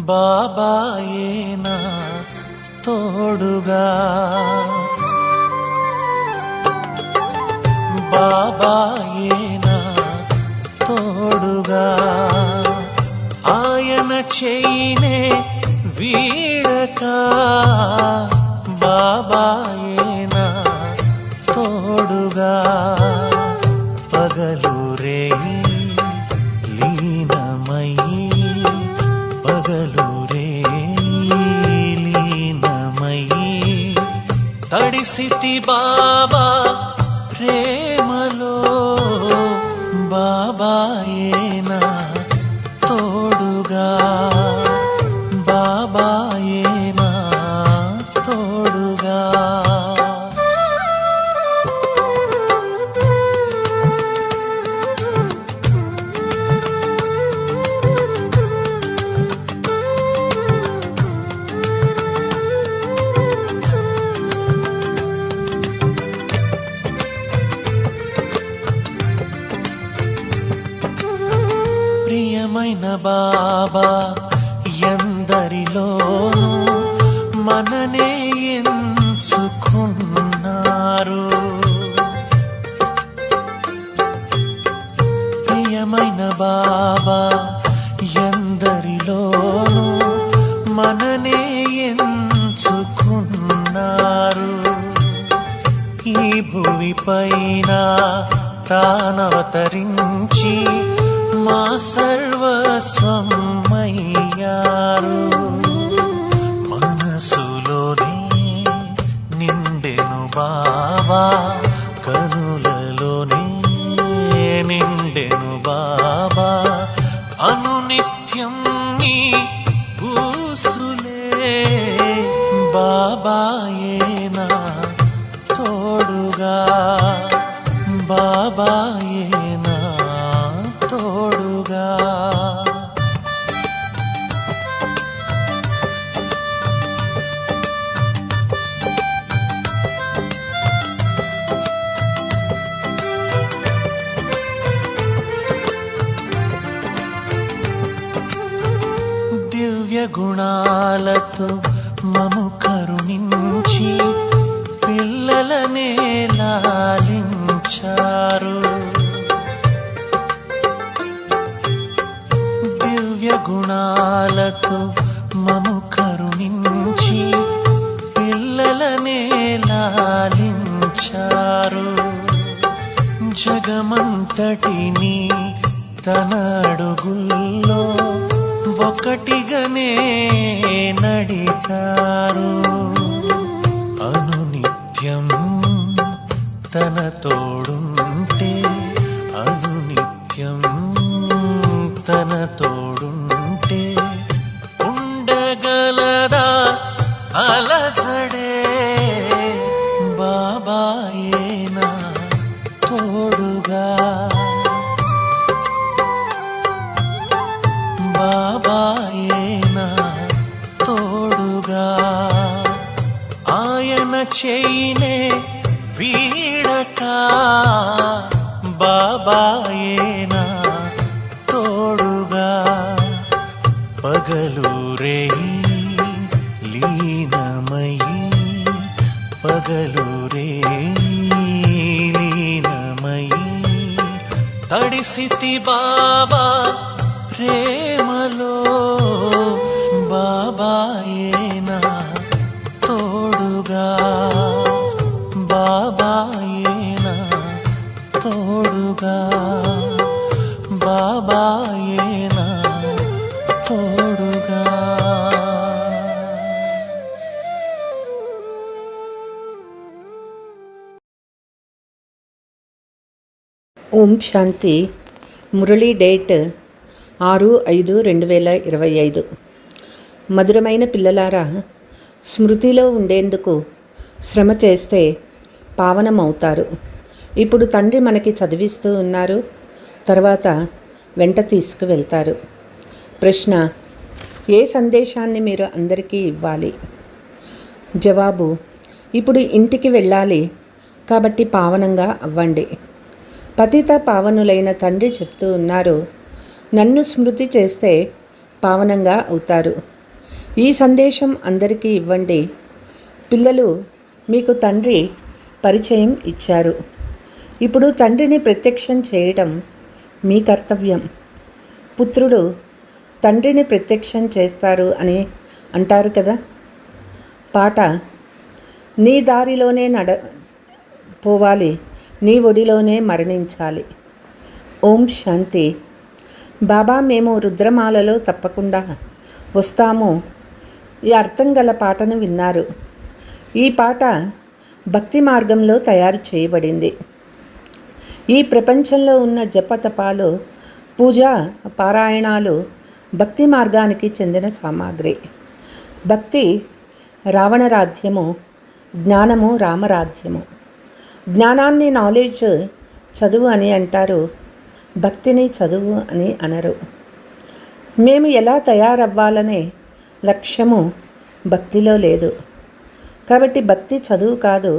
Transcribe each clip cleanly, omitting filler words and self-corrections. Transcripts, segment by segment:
బాబాయేనా తోడుగా, బాబాయేనా తోడుగా, ఆయన చేయినే వీడక, బాబాయేనా తోడుగా, పగలు రేయి లీనమయ్యి, పగలు లీనమయ్యి, తడిసితి బాబా ప్రేమలో, బాబాయేనా తోడుగా, బాబాయేనా తోడుగా. ప్రియమైన బాబా ఎందరిలోనూ మననే ఎంచుకున్నారు, ప్రియమైన బాబా ఎందరిలోనూ మననే ఎంచుకున్నారు. ఈ భువి పైన తానవతరించి మా సర్వస్వం అయ్యారు. మనసులోనే నిండెను బాబా, కనులలోనే నిండెను బాబా, అనునిత్యం నీ ఊసులే, బాబాయేనా తోడుగా, బాబాయేనా తోడుగా. దివ్య గుణాలతో మము కరుణించి పిల్లలనే లాలించారు, దివ్య గుణాలతో మము కరుణించి పిల్లలనే లాలించారు. జగమంతటిని తన అడుగుల్లో ఒకటిగానే నడిపారు. అనునిత్యం తన తోడుంటే, అనునిత్యం తన తోడుంటే ఉండగలదా అలజడే, బాబాయేనా తోడుగా, బాబాయేనా తోడుగా, ఆయన చేయినే వీడక, బాబాయేనా తోడుగా, పగలు రేయి లీనమయ్యి, పగలు రేయి లీనమయ్యి, తడిసితి బాబా ప్రేమలో, బాబాయేనా తోడుగా, బాబాయేనా తోడుగా, బాబాయేనా తోడుగా. ఓం శాంతి. మురళీ డేట్ 6/5/2025. మధురమైన పిల్లలారా, స్మృతిలో ఉండేందుకు శ్రమ చేస్తే పావనమవుతారు. ఇప్పుడు తండ్రి మనకి చదివిస్తూ ఉన్నారు, తర్వాత వెంట తీసుకువెళ్తారు. ప్రశ్న: ఏ సందేశాన్ని మీరు అందరికీ ఇవ్వాలి? జవాబు: ఇప్పుడు ఇంటికి వెళ్ళాలి కాబట్టి పావనంగా అవ్వండి. పతిత పావనులైన తండ్రి చెప్తూ ఉన్నారు, నన్ను స్మృతి చేస్తే పావనంగా అవుతారు. ఈ సందేశం అందరికీ ఇవ్వండి. పిల్లలు, మీకు తండ్రి పరిచయం ఇచ్చారు. ఇప్పుడు తండ్రిని ప్రత్యక్షం చేయడం మీ కర్తవ్యం. పుత్రుడు తండ్రిని ప్రత్యక్షం చేస్తారు అని అంటారు కదా. పాట: నీ దారిలోనే పోవాలి, నీ ఒడిలోనే మరణించాలి. ఓం శాంతి. బాబా, మేము రుద్రమాలలో తప్పకుండా వస్తాము. ఈ అర్థం గల పాటను విన్నారు. ఈ పాట భక్తి మార్గంలో తయారు చేయబడింది. ఈ ప్రపంచంలో ఉన్న జపతపాలు, పూజ, పారాయణాలు భక్తి మార్గానికి చెందిన సామాగ్రి. భక్తి రావణరాధ్యము, జ్ఞానము రామరాధ్యము. జ్ఞానాన్ని నాలెడ్జ్ చదువు అని అంటారు, భక్తిని చదువు అని అనరు. మేము ఎలా తయారవ్వాలనే లక్ష్యము భక్తిలో లేదు. కాబట్టి భక్తి చదువు కాదు.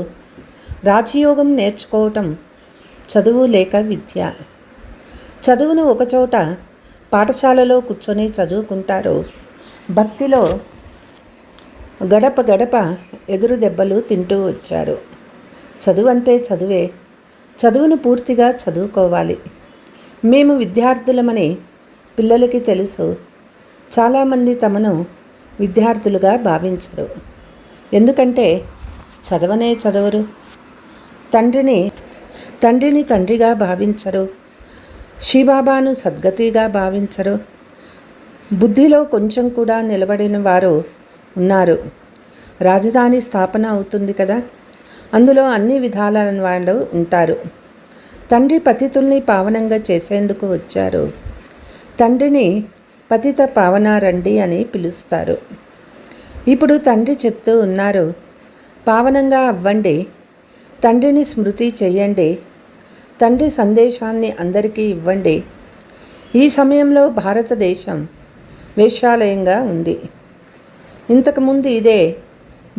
రాజయోగం నేర్చుకోవటం చదువు లేక విద్య. చదువును ఒకచోట పాఠశాలలో కూర్చొని చదువుకుంటారు. భక్తిలో గడప గడప ఎదురు దెబ్బలు తింటూ వచ్చారు. చదువు అంతే చదువే. చదువును పూర్తిగా చదువుకోవాలి. మేము విద్యార్థులమని పిల్లలకి తెలుసు. చాలామంది తమను విద్యార్థులుగా భావించరు. ఎందుకంటే చదవనే చదవరు. తండ్రిని తండ్రిగా భావించరు. శ్రీబాబాను సద్గతిగా భావించరు. బుద్ధిలో కొంచెం కూడా నిలబడిన వారు ఉన్నారు. రాజధాని స్థాపన అవుతుంది కదా, అందులో అన్ని విధాల వాళ్ళు ఉంటారు. తండ్రి పతితుల్ని పావనంగా చేసేందుకు వచ్చారు. తండ్రిని పతిత పావన రండి అని పిలుస్తారు. ఇప్పుడు తండ్రి చెప్తూ ఉన్నారు, పావనంగా అవ్వండి, తండ్రిని స్మృతి చెయ్యండి, తండ్రి సందేశాన్ని అందరికీ ఇవ్వండి. ఈ సమయంలో భారతదేశం వేశ్యాలయంగా ఉంది. ఇంతకుముందు ఇదే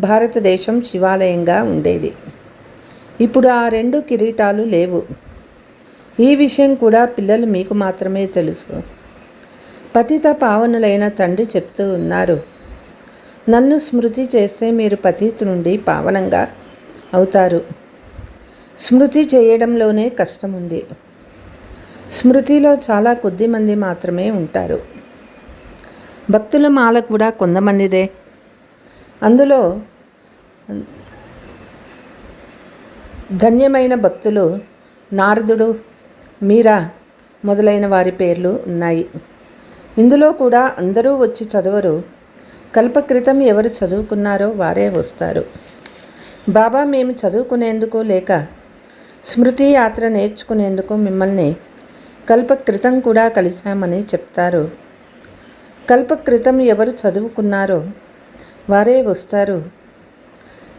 భారతదేశం శివాలయంగా ఉండేది. ఇప్పుడు ఆ రెండు కిరీటాలు లేవు. ఈ విషయం కూడా పిల్లలు మీకు మాత్రమే తెలుసు. పతిత పావనులైన తండ్రి చెప్తూ ఉన్నారు, నన్ను స్మృతి చేస్తే మీరు పతిత నుండి పావనంగా అవుతారు. స్మృతి చేయడంలోనే కష్టం ఉంది. స్మృతిలో చాలా కొద్ది మంది మాత్రమే ఉంటారు. భక్తుల మాల కూడా కొంతమందిదే. అందులో ధన్యమైన భక్తులు నారదుడు, మీరా మొదలైన వారి పేర్లు ఉన్నాయి. ఇందులో కూడా అందరూ వచ్చి చదవరు. కల్పక్రితం ఎవరు చదువుకున్నారో వారే వస్తారు. బాబా, మేము చదువుకునేందుకు లేక స్మృతి యాత్ర నేర్చుకునేందుకు మిమ్మల్ని కల్పక్రితం కూడా కలిశామని చెప్తారు. కల్పక్రితం ఎవరు చదువుకున్నారో వారే వస్తారు.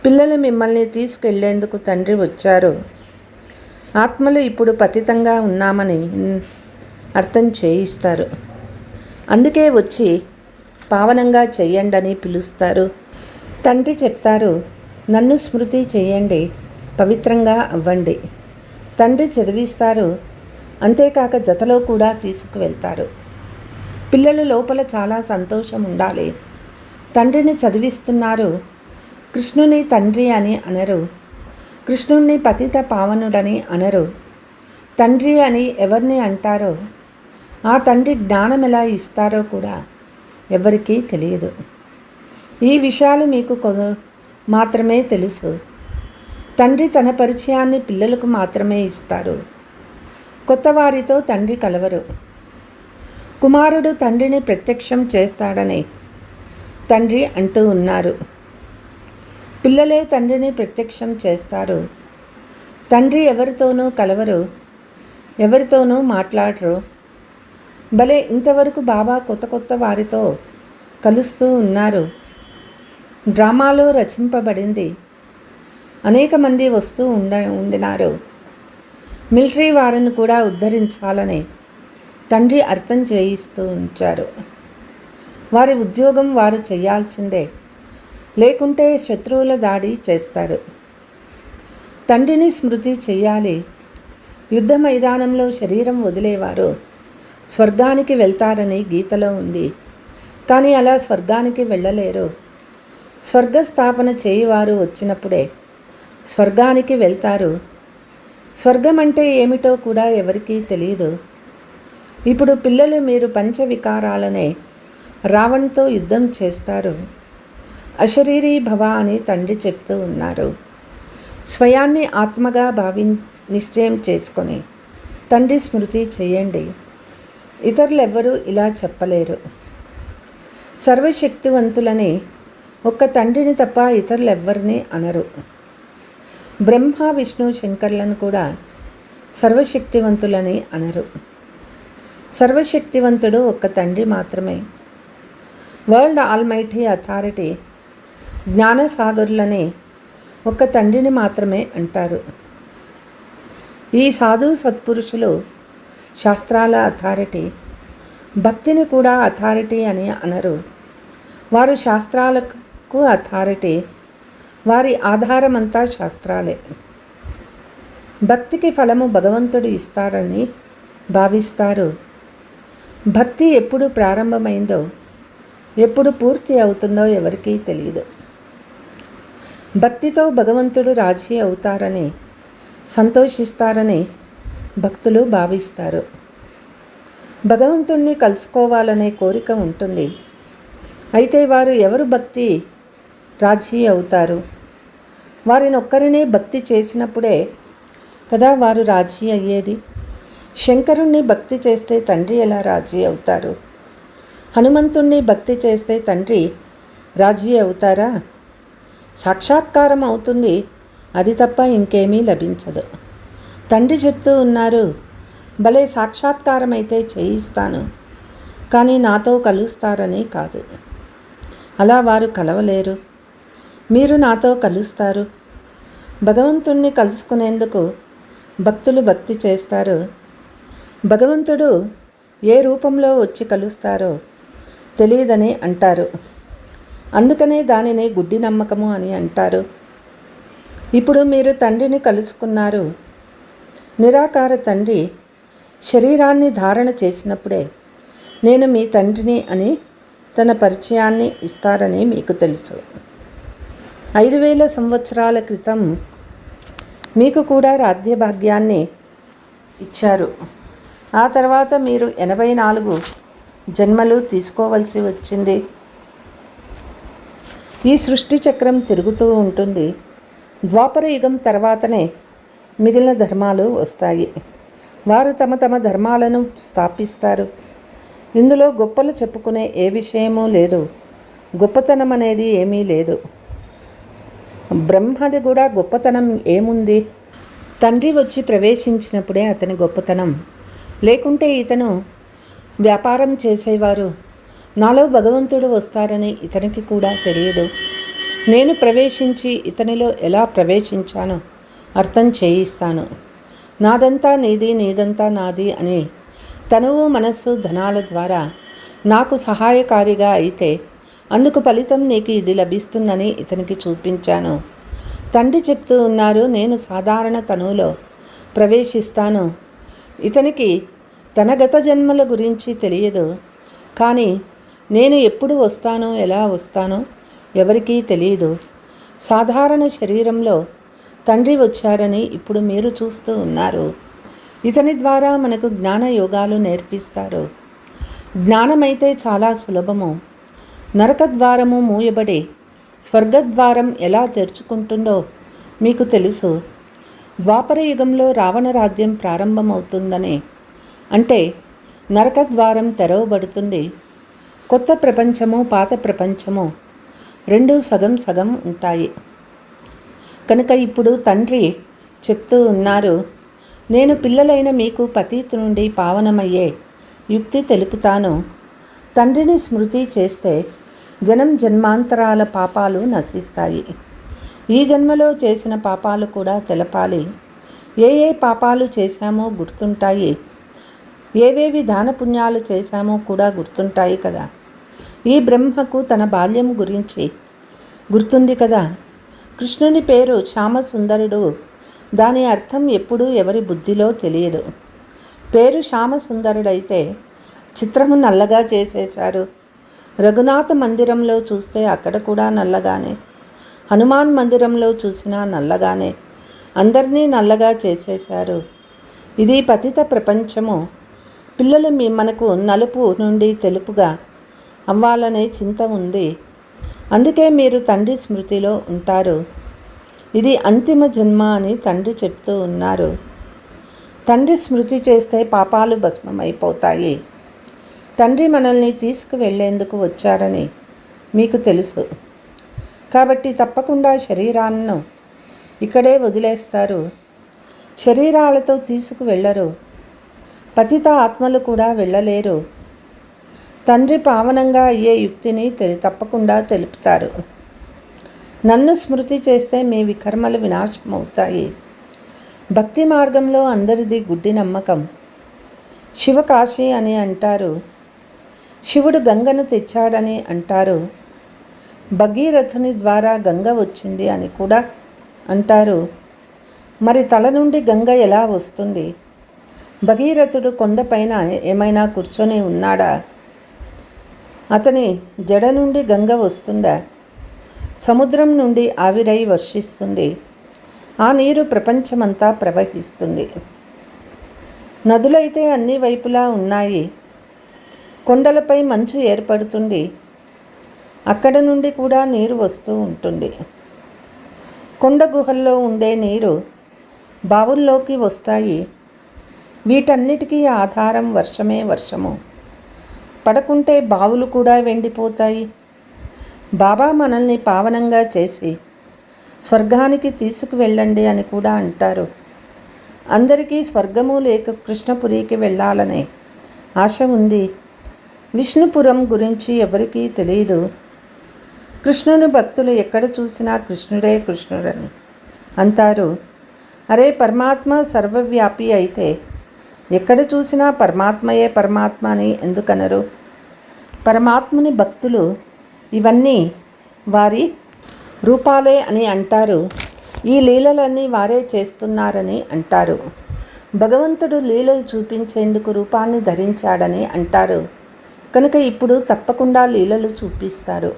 పిల్లలు మిమ్మల్ని తీసుకెళ్లేందుకు తండ్రి వచ్చారు. ఆత్మలు ఇప్పుడు పతితంగా ఉన్నామని అర్థం చేయిస్తారు. అందుకే వచ్చి పావనంగా చెయ్యండి పిలుస్తారు. తండ్రి చెప్తారు, నన్ను స్మృతి చేయండి, పవిత్రంగా అవ్వండి. తండ్రి చదివిస్తారు. అంతేకాక జతలో కూడా తీసుకువెళ్తారు. పిల్లలు లోపల చాలా సంతోషం ఉండాలి. తండ్రిని చదివిస్తున్నారు. కృష్ణుని తండ్రి అని అనరు. కృష్ణుణ్ణి పతిత పావనుడని అనరు. తండ్రి అని ఎవరిని అంటారో, ఆ తండ్రి జ్ఞానం ఎలా ఇస్తారో కూడా ఎవరికీ తెలియదు. ఈ విషయాలు మీకు మాత్రమే తెలుసు. తండ్రి తన పరిచయాన్ని పిల్లలకు మాత్రమే ఇస్తారు. కొత్త వారితో తండ్రి కలవరు. కుమారుడు తండ్రిని ప్రత్యక్షం చేస్తాడని తండ్రి అంటూ ఉన్నారు. పిల్లలే తండ్రిని ప్రత్యక్షం చేస్తారు. తండ్రి ఎవరితోనూ కలవరు, ఎవరితోనూ మాట్లాడరు. భలే ఇంతవరకు బాబా కొత్త కొత్త వారితో కలుస్తూ ఉన్నారు. డ్రామాలో రచింపబడింది. అనేక మంది వస్తూ ఉండినారు. మిలిటరీ వారిని కూడా ఉద్ధరించాలని తండ్రి అర్థం చేయిస్తూ ఉంచారు. వారి ఉద్యోగం వారు చేయాల్సిందే, లేకుంటే శత్రువుల దాడి చేస్తారు. తండ్రిని స్మృతి చేయాలి. యుద్ధ మైదానంలో శరీరం వదిలేవారు స్వర్గానికి వెళ్తారని గీతలో ఉంది. కానీ అలా స్వర్గానికి వెళ్ళలేరు. స్వర్గస్థాపన చేయువారు వచ్చినప్పుడే స్వర్గానికి వెళ్తారు. స్వర్గం అంటే ఏమిటో కూడా ఎవరికీ తెలియదు. ఇప్పుడు పిల్లలు మీరు పంచవికారాలనే రావణ్తో యుద్ధం చేస్తారు. అశరీరీ భవ అని తండ్రి చెప్తూ ఉన్నారు. స్వయాన్ని ఆత్మగా నిశ్చయం చేసుకొని తండ్రి స్మృతి చేయండి. ఇతరులెవ్వరూ ఇలా చెప్పలేరు. సర్వశక్తివంతులని ఒక్క తండ్రిని తప్ప ఇతరులెవ్వరిని అనరు. బ్రహ్మ విష్ణు శంకర్లను కూడా సర్వశక్తివంతులని అనరు. సర్వశక్తివంతుడు ఒక్క తండ్రి మాత్రమే. వరల్డ్ ఆల్మైటీ అథారిటీ జ్ఞానసాగరులని ఒక్క తండ్రిని మాత్రమే అంటారు. ఈ సాధు సత్పురుషులు శాస్త్రాల అథారిటీ, భక్తిని కూడా అథారిటీ అని అనరు. వారు శాస్త్రాలకు అథారిటీ. వారి ఆధారమంతా శాస్త్రాలే. భక్తికి ఫలము భగవంతుడు ఇస్తారని భావిస్తారు. భక్తి ఎప్పుడు ప్రారంభమైందో ఎప్పుడు పూర్తి అవుతుందో ఎవరికీ తెలియదు. భక్తితో భగవంతుడు రాజీ అవుతారని సంతోషిస్తారని భక్తులు భావిస్తారు. భగవంతుణ్ణి కలుసుకోవాలనే కోరిక ఉంటుంది. అయితే వారు ఎవరు భక్తి రాజీ అవుతారు? వారినొక్కరినే భక్తి చేసినప్పుడే కదా వారు రాజీ అయ్యేది. శంకరుణ్ణి భక్తి చేస్తే తండ్రి ఎలా రాజీ అవుతారు? హనుమంతుణ్ణి భక్తి చేస్తే తండ్రి రాజీ అవుతారా? సాక్షాత్కారం అవుతుంది, అది తప్ప ఇంకేమీ లభించదు. తండ్రి చెప్తూ ఉన్నారు, భలే సాక్షాత్కారం అయితే చేయిస్తాను, కానీ నాతో కలుస్తారని కాదు. అలా వారు కలవలేరు. మీరు నాతో కలుస్తారు. భగవంతుణ్ణి కలుసుకునేందుకు భక్తులు భక్తి చేస్తారు. భగవంతుడు ఏ రూపంలో వచ్చి కలుస్తారో తెలియదని అంటారు. అందుకనే దానిని గుడ్డి నమ్మకము అని అంటారు. ఇప్పుడు మీరు తండ్రిని కలుసుకున్నారు. నిరాకార తండ్రి శరీరాన్ని ధారణ చేసినప్పుడే నేను మీ తండ్రిని అని తన పరిచయాన్ని ఇస్తారని మీకు తెలుసు. 5000 సంవత్సరాల క్రితం మీకు కూడా రాజ్యభాగ్యాన్ని ఇచ్చారు. ఆ తర్వాత మీరు 84 జన్మలు తీసుకోవలసి వచ్చింది. ఈ సృష్టి చక్రం తిరుగుతూ ఉంటుంది. ద్వాపర యుగం తర్వాతనే మిగిలిన ధర్మాలు వస్తాయి. వారు తమ తమ ధర్మాలను స్థాపిస్తారు. ఇందులో గొప్పలు చెప్పుకునే ఏ విషయమూ లేదు. గొప్పతనం అనేది ఏమీ లేదు. బ్రహ్మది కూడా గొప్పతనం ఏముంది? తండ్రి వచ్చి ప్రవేశించినప్పుడే అతని గొప్పతనం. లేకుంటే ఇతను వ్యాపారం చేసేవారు. నాలో భగవంతుడు వస్తారని ఇతనికి కూడా తెలియదు. నేను ప్రవేశించి ఇతనిలో ఎలా ప్రవేశించానో అర్థం చేయిస్తాను. నాదంతా నీది, నీదంతా నాది అని తనువు మనస్సు ధనాల ద్వారా నాకు సహాయకారిగా అయితే అందుకు ఫలితం నీకు ఇది లభిస్తుందని ఇతనికి చూపించాను. తండ్రి చెప్తూ ఉన్నారు, నేను సాధారణ తనువులో ప్రవేశిస్తాను. ఇతనికి తన గత జన్మల గురించి తెలియదు. కానీ నేను ఎప్పుడు వస్తానో ఎలా వస్తానో ఎవరికీ తెలియదు. సాధారణ శరీరంలో తండ్రి వచ్చారని ఇప్పుడు మీరు చూస్తూ ఉన్నారు. ఇతని ద్వారా మనకు జ్ఞాన యోగాలు నేర్పిస్తారు. జ్ఞానమైతే చాలా సులభము. నరకద్వారము మూయబడి స్వర్గద్వారం ఎలా తెరుచుకుంటుందో మీకు తెలుసు. ద్వాపర యుగంలో రావణ రాజ్యం ప్రారంభమవుతుందని, అంటే నరకద్వారం తెరవబడుతుంది. కొత్త ప్రపంచము, పాత ప్రపంచము రెండూ సగం సగం ఉంటాయి. కనుక ఇప్పుడు తండ్రి చెప్తూ ఉన్నారు, నేను పిల్లలైన మీకు పతీతు నుండి పావనమయ్యే యుక్తి తెలుపుతాను. తండ్రిని స్మృతి చేస్తే జన్మాంతరాల పాపాలు నశిస్తాయి. ఈ జన్మలో చేసిన పాపాలు కూడా తెలపాలి. ఏ ఏ పాపాలు చేశామో గుర్తుంటాయి. ఏవేవి దాన పుణ్యాలు చేశామో కూడా గుర్తుంటాయి కదా. ఈ బ్రహ్మకు తన బాల్యం గురించి గుర్తుంది కదా. కృష్ణుని పేరు శ్యామసుందరుడు. దాని అర్థం ఎప్పుడూ ఎవరి బుద్ధిలో తెలియదు. పేరు శ్యామసుందరుడైతే చిత్రము నల్లగా చేసేశారు. రఘునాథ మందిరంలో చూస్తే అక్కడ కూడా నల్లగానే, హనుమాన్ మందిరంలో చూసినా నల్లగానే, అందరినీ నల్లగా చేసేశారు. ఇది పతిత ప్రపంచము. పిల్లలు మనకు నలుపు నుండి తెలుపుగా అవ్వాలనే చింత ఉంది. అందుకే మీరు తండ్రి స్మృతిలో ఉంటారు. ఇది అంతిమ జన్మ అని తండ్రి చెప్తూ ఉన్నారు. తండ్రి స్మృతి చేస్తే పాపాలు భస్మమైపోతాయి. తండ్రి మనల్ని తీసుకువెళ్లేందుకు వచ్చారని మీకు తెలుసు. కాబట్టి తప్పకుండా శరీరాలను ఇక్కడే వదిలేస్తారు. శరీరాలతో తీసుకువెళ్ళరు. పతిత ఆత్మలు కూడా వెళ్ళలేరు. తండ్రి పావనంగా అయ్యే యుక్తిని తప్పకుండా తెలుపుతారు. నన్ను స్మృతి చేస్తే మీ వికర్మలు వినాశమవుతాయి. భక్తి మార్గంలో అందరిది గుడ్డి నమ్మకం. శివకాశి అని అంటారు. శివుడు గంగను తెచ్చాడని అంటారు. భగీరథుని ద్వారా గంగ వచ్చింది అని కూడా అంటారు. మరి తల నుండి గంగ ఎలా వస్తుంది? భగీరథుడు కొండపైన ఏమైనా కూర్చొని ఉన్నాడా? అతని జడ నుండి గంగ వస్తుందా? సముద్రం నుండి ఆవిరై వర్షిస్తుంది. ఆ నీరు ప్రపంచమంతా ప్రవహిస్తుంది. నదులైతే అన్ని వైపులా ఉన్నాయి. కొండలపై మంచు ఏర్పడుతుంది. అక్కడ నుండి కూడా నీరు వస్తూ ఉంటుంది. కొండ గుహల్లో ఉండే నీరు బావుల్లోకి వస్తాయి. వీటన్నిటికీ ఆధారం వర్షమే. వర్షము పడకుంటే బావులు కూడా వెండిపోతాయి. బాబా మనల్ని పావనంగా చేసి స్వర్గానికి తీసుకువెళ్ళండి అని కూడా అంటారు. అందరికీ స్వర్గము లేక కృష్ణపురికి వెళ్ళాలనే ఆశ ఉంది. విష్ణుపురం గురించి ఎవరికీ తెలియదు. కృష్ణుని భక్తులు ఎక్కడ చూసినా కృష్ణుడే కృష్ణుడని అంటారు. అరే, పరమాత్మ సర్వవ్యాపి అయితే ఎక్కడ చూసినా పరమాత్మయే పరమాత్మ అని ఎందుకనరు? పరమాత్ముని భక్తులు ఇవన్నీ వారి రూపాలే అని అంటారు. ఈ లీలలన్నీ వారే చేస్తున్నారని అంటారు. భగవంతుడు లీలలు చూపించేందుకు రూపాన్ని ధరించాడని అంటారు. కనుక ఇప్పుడు తప్పకుండా లీలలు చూపిస్తారు.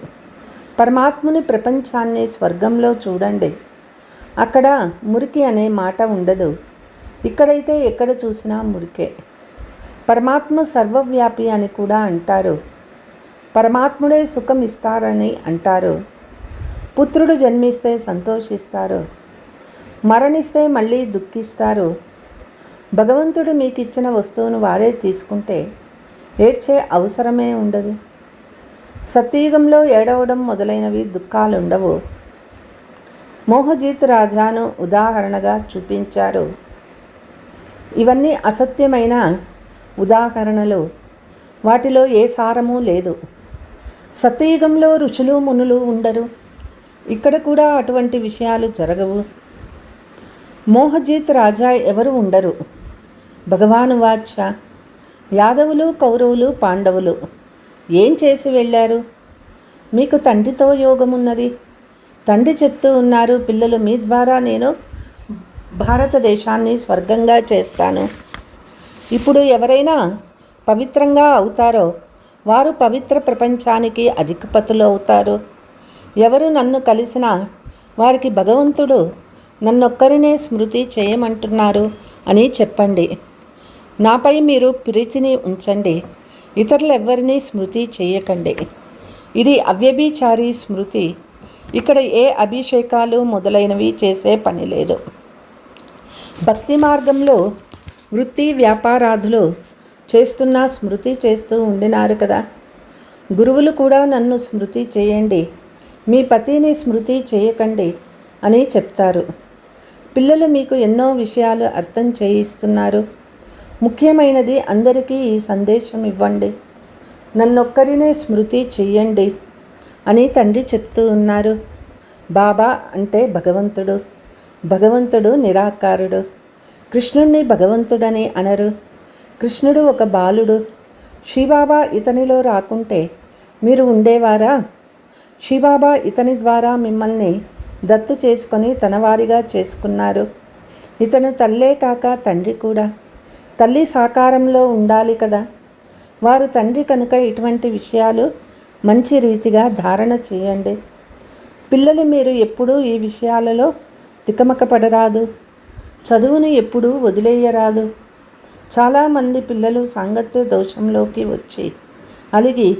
పరమాత్ముని ప్రపంచాన్ని స్వర్గంలో చూడండి. అక్కడ మురికి అనే మాట ఉండదు. ఇక్కడైతే ఎక్కడ చూసినా మురికే. పరమాత్మ సర్వవ్యాపి అని కూడా అంటారు. పరమాత్ముడే సుఖం ఇస్తారని అంటారు. పుత్రుడు జన్మిస్తే సంతోషిస్తారు, మరణిస్తే మళ్ళీ దుఃఖిస్తారు. భగవంతుడు మీకు ఇచ్చిన వస్తువును వారే తీసుకుంటే ఏడ్చే అవసరమే ఉండదు. సత్యయుగంలో ఏడవడం మొదలైనవి దుఃఖాలుండవు. మోహజీత్ రాజాను ఉదాహరణగా చూపించారు. ఇవన్నీ అసత్యమైన ఉదాహరణలు. వాటిలో ఏ సారము లేదు. సత్యయుగంలో ఋషులు మునులు ఉండరు. ఇక్కడ కూడా అటువంటి విషయాలు జరగవు. మోహజీత్ రాజా ఎవరు ఉండరు. భగవాను వాచ, యాదవులు, కౌరవులు, పాండవులు ఏం చేసి వెళ్ళారు? మీకు తండ్రితో యోగమున్నది. తండ్రి చెప్తూ ఉన్నారు, పిల్లలు మీ ద్వారా నేను భారతదేశాన్ని స్వర్గంగా చేస్తాను. ఇప్పుడు ఎవరైనా పవిత్రంగా అవుతారో వారు పవిత్ర ప్రపంచానికి అధిపతులు అవుతారు. ఎవరు నన్ను కలిసినా వారికి భగవంతుడు నన్నొక్కరినే స్మృతి చేయమంటున్నారు అని చెప్పండి. నాపై మీరు ప్రీతిని ఉంచండి. ఇతరులెవ్వరినీ స్మృతి చేయకండి. ఇది అవ్యభిచారి స్మృతి. ఇక్కడ ఏ అభిషేకాలు మొదలైనవి చేసే పని లేదు. భక్తి మార్గంలో వృత్తి వ్యాపారాదులు చేస్తున్నా స్మృతి చేస్తూ ఉండినారు కదా. గురువులు కూడా నన్ను స్మృతి చేయండి, మీ పతిని స్మృతి చేయకండి అని చెప్తారు. పిల్లలు మీకు ఎన్నో విషయాలు అర్థం చేయిస్తున్నారు. ముఖ్యమైనది అందరికీ ఈ సందేశం ఇవ్వండి, నన్నొక్కరినే స్మృతి చెయ్యండి అని తండ్రి చెప్తూ ఉన్నారు. బాబా అంటే భగవంతుడు. భగవంతుడు నిరాకారుడు. కృష్ణుణ్ణి భగవంతుడని అనరు. కృష్ణుడు ఒక బాలుడు. శ్రీబాబా ఇతనిలో రాకుంటే మీరు ఉండేవారా? శ్రీబాబా ఇతని ద్వారా మిమ్మల్ని దత్తు చేసుకొని తనవారిగా చేసుకున్నారు. ఇతను తల్లే కాక తండ్రి కూడా. తల్లి సాకారంలో ఉండాలి కదా. వారు తండ్రి కనుక ఇటువంటి విషయాలు మంచి రీతిగా ధారణ చేయండి. పిల్లలు మీరు ఎప్పుడూ ఈ విషయాలలో తికమకపడరాదు. చదువును ఎప్పుడూ వదిలేయరాదు. చాలామంది పిల్లలు సాంగత్య దోషంలోకి వచ్చి అలిగి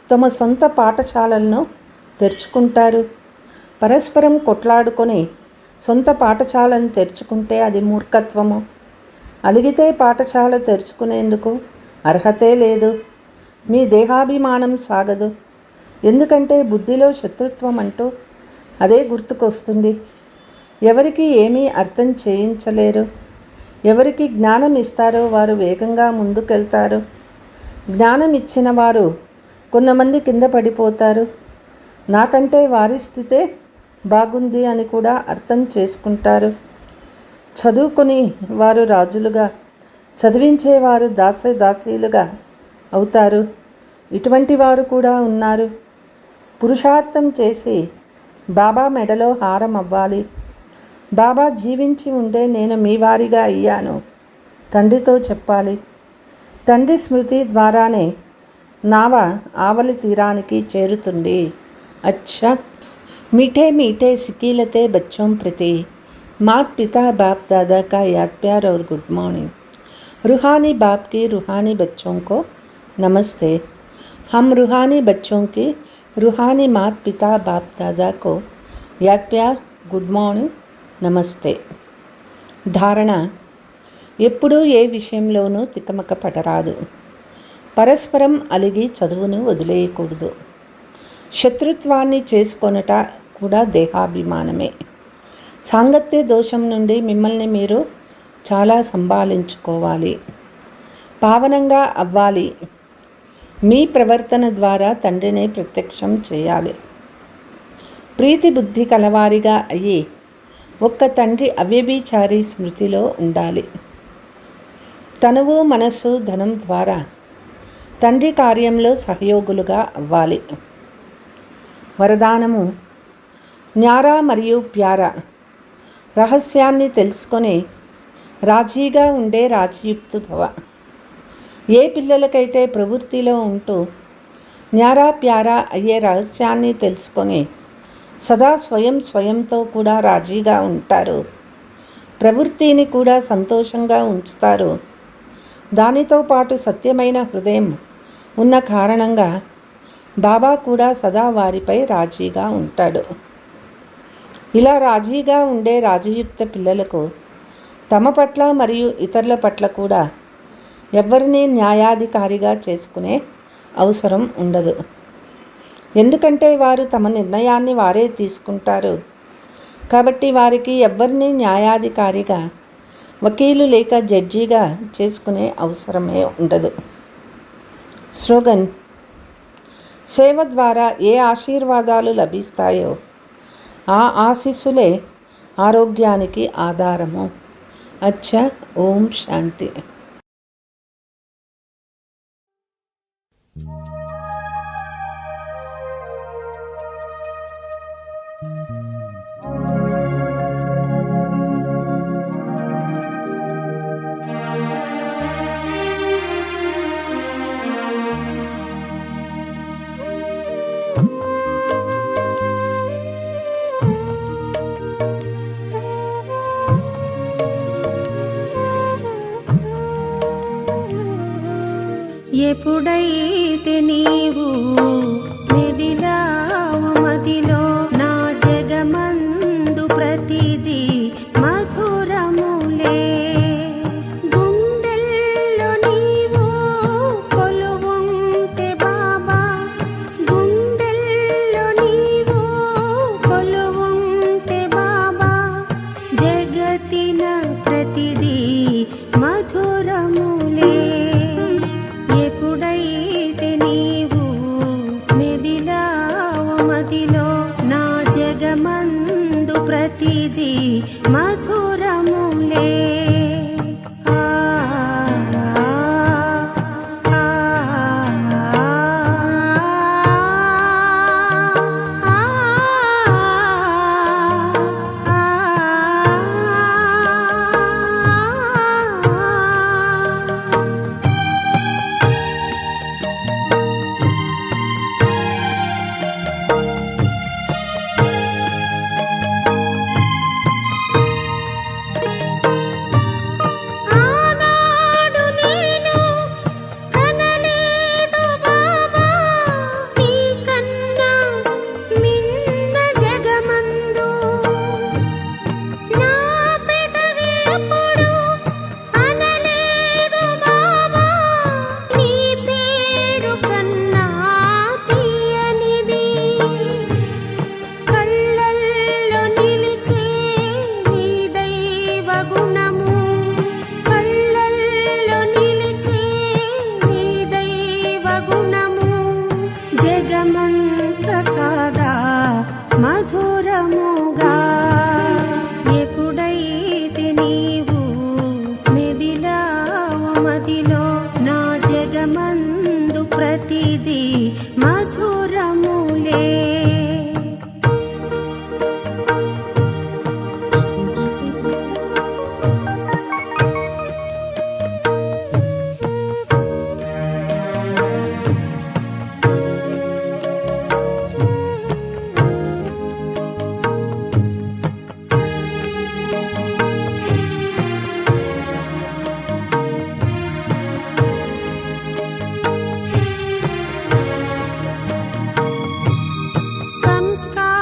తమ సొంత పాఠశాలలను తెరుచుకుంటారు. పరస్పరం కొట్లాడుకొని సొంత పాఠశాలను తెరుచుకుంటే అది మూర్ఖత్వము. అలిగితే పాఠశాల తెరుచుకునేందుకు అర్హతే లేదు. మీ దేహాభిమానం సాగదు. ఎందుకంటే బుద్ధిలో శత్రుత్వం అంటూ అదే గుర్తుకొస్తుంది. ఎవరికి ఏమీ అర్థం చేయించలేరు. ఎవరికి జ్ఞానం ఇస్తారో వారు వేగంగా ముందుకెళ్తారు. జ్ఞానం ఇచ్చిన వారు కొంతమంది కింద పడిపోతారు. నాకంటే వారి స్థితే బాగుంది అని కూడా అర్థం చేసుకుంటారు. చదువుకొని వారు రాజులుగా, చదివించేవారు దాసీలుగా అవుతారు. ఇటువంటి వారు కూడా ఉన్నారు. పురుషార్థం చేసి బాబా మెడలో హారం అవ్వాలి. బాబా జీవించి ఉండే నేను మీ వారిగా అయ్యాను తండ్రితో చెప్పాలి. తండ్రి స్మృతి ద్వారానే నావ ఆవలి తీరానికి చేరుతుంది. अच्छा मीठे मीठे सिकीलते बच्चों प्रति मात पिता बाप दादा का याद प्यार और गुड मॉर्निंग. रूहानी बाप की रूहानी बच्चों को नमस्ते. हम रूहानी बच्चों की रूहानी मात पिता बाप दादा को याद प्यार गुड मॉर्निंग నమస్తే. ధారణ: ఎప్పుడూ ఏ విషయంలోనూ తికమక పడరాదు. పరస్పరం అలిగి చదువును వదిలేయకూడదు. శత్రుత్వాన్ని చేసుకొనుట కూడా దేహాభిమానమే. సాంగత్య దోషం నుండి మిమ్మల్ని మీరు చాలా సంభాళించుకోవాలి. పావనంగా అవ్వాలి. మీ ప్రవర్తన ద్వారా తండ్రిని ప్రత్యక్షం చేయాలి. ప్రీతి బుద్ధి కలవారిగా అయ్యి ఒక్క తండ్రి అవ్యభిచారి స్మృతిలో ఉండాలి. తనువు మనస్సు ధనం ద్వారా తండ్రి కార్యంలో సహయోగులుగా అవ్వాలి. వరదానము: న్యారా మరియు ప్యారా రహస్యాన్ని తెలుసుకొని రాజీగా ఉండే రాజీయుక్త భవ. ఏ పిల్లలకైతే ప్రవృత్తిలో ఉంటూ న్యారా ప్యారా అయ్యే రహస్యాన్ని తెలుసుకొని సదా స్వయంతో కూడా రాజీగా ఉంటారు, ప్రవృత్తిని కూడా సంతోషంగా ఉంచుతారు. దానితో పాటు సత్యమైన హృదయం ఉన్న కారణంగా బాబా కూడా సదా వారిపై రాజీగా ఉంటాడు. ఇలా రాజీగా ఉండే రాజీయుక్త పిల్లలకు తమ పట్ల మరియు ఇతరుల పట్ల కూడా ఎవరినీ న్యాయాధికారిగా చేసుకునే అవసరం ఉండదు. ఎందుకంటే వారు తమ నిర్ణయాన్ని వారే తీసుకుంటారు. కాబట్టి వారికి ఎవరిని న్యాయాధికారిగా, వకీలు లేక జడ్జిగా చేసుకునే అవసరమే ఉండదు. స్లోగన్: సేవ ద్వారా ఏ ఆశీర్వాదాలు లభిస్తాయో ఆ ఆశీస్సులే ఆరోగ్యానికి ఆధారము. అచ్చా. ఓం శాంతి. ఎప్పుడైతే నీవు మెదిలావు మదిలో, నా జగమందు ప్రతిదీ మధురములే. గుండెల్లో నీవు ప్రతిదీ మధురములే.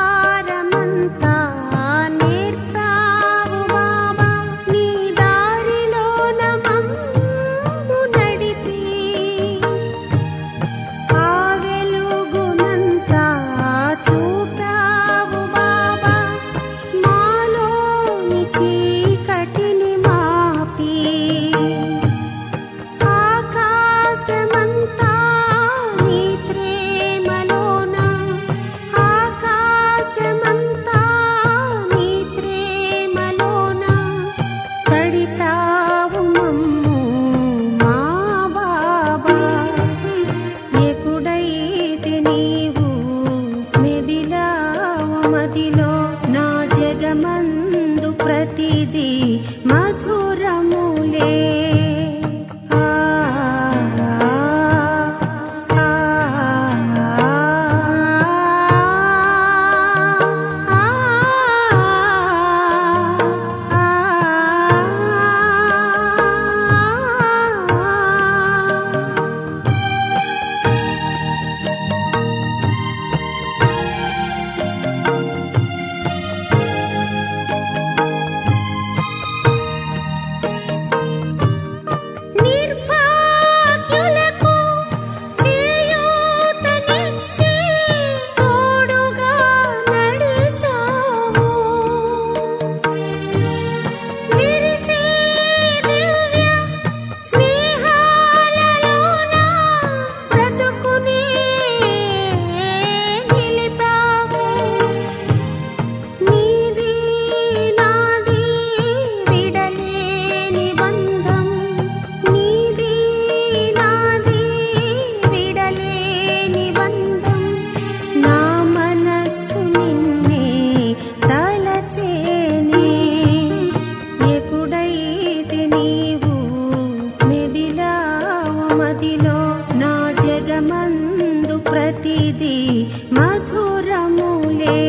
సంస్కారమంతా నేర్పావు బాబా, నీ దారిలోన మమ్ము నడిపి, ఆ వెలుగునంతా చూపావు బాబా, మాలోని చీకటిని మాపి, ఆకాశమంతా నీ ప్రేమలోన, ఆకాశమంతా నీ ప్రేమలోన కడితావు మమ్ము మా బాబా. ఎప్పుడైతే నీవు మెదిలావు మదిలో, నా జగమందు ప్రతిదీ మధురములే. ఆ ఆ నిర్భాగ్యులకు చేయూతనిచ్చి తోడుగా నడిచావు, విరిసే దివ్య స్నేహాలలోన బ్రతుకునే నిలిపావు. నీది నాది విడలేని బంధం, నీది నాది విడలేని బంధం, నా మనస్సు నిన్నే తలచేనే. ఎప్పుడైతే నీవు మెదిలావు మదిలో, నా జగమందు ప్రతిదీ మధురములే.